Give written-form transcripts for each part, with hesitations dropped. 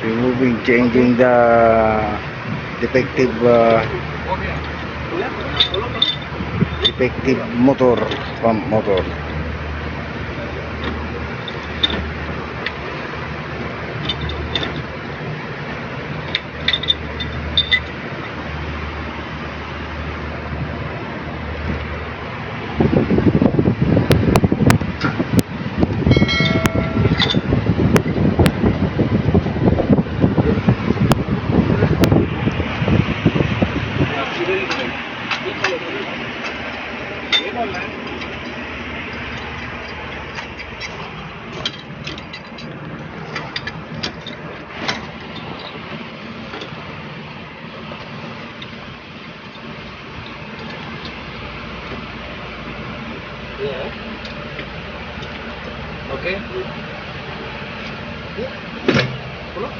removing, changing the defective defective motor, pump motor. Yeah. Okay. Follow.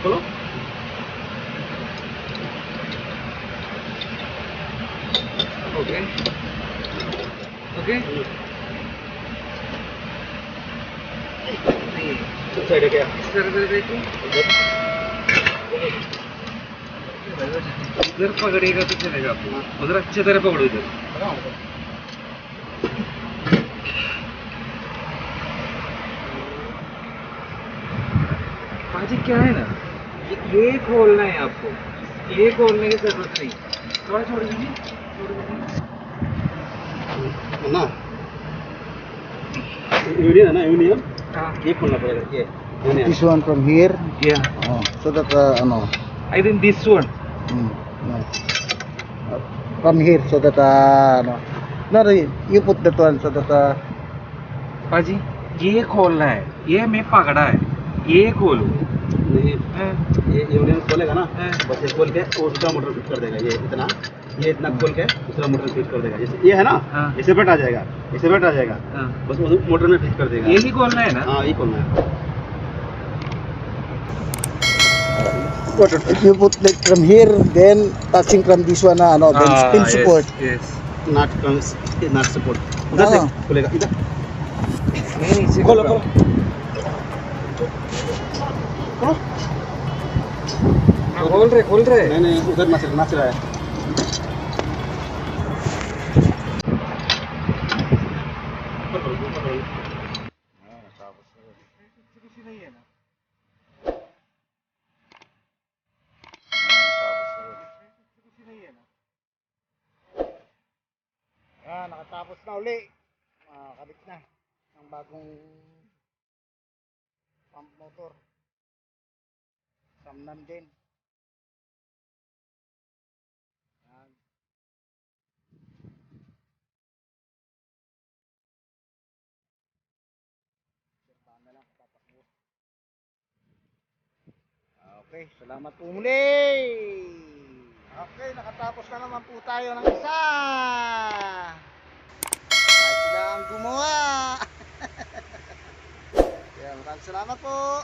Follow. Okay. Okay. नहीं साइड है क्या इस तरह से देखो इधर पकड़ेगा तो चलेगा उधर अच्छी तरह पकड़ो इधर पाजी क्या है ना ये खोलना है आपको ये खोलने की जरूरत नहीं थोड़ा छोड़ दीजिए ना यूनियन है ना यूनियन हाँ ये खोलना पड़ेगा ये This one from here, yeah so that ano, I think this one no. From here, so that ano, no, you put that one so that पाजी ये खोलना है ये मैं पकड़ा है ये खोलो नहीं ये यूनियन खोलेगा ना बस ये खोल के दूसरा मोटर फिट कर देगा ये इतना खोल के दूसरा मोटर फिट कर देगा जैसे ये है ना ये सेपरेट आ जाएगा बस मोटर में फिट कर देगा यही खोलना है ना हाँ यही खोलना है if you put like from here, then touching from this one, ano, then spin support. Yes. Not support. उधर से खुलेगा इधर नहीं से खोलो खोल रहे नहीं उधर नाच रहा है Nakatapos na uli. Kabit na ng bagong pump motor. Samnan din. Yan. Sirtaan na lang tatakbo. Okay, salamat po muli. Okay, nakatapos na naman po tayo ng isa. Sila ang gumawa. Kaya maraming salamat po.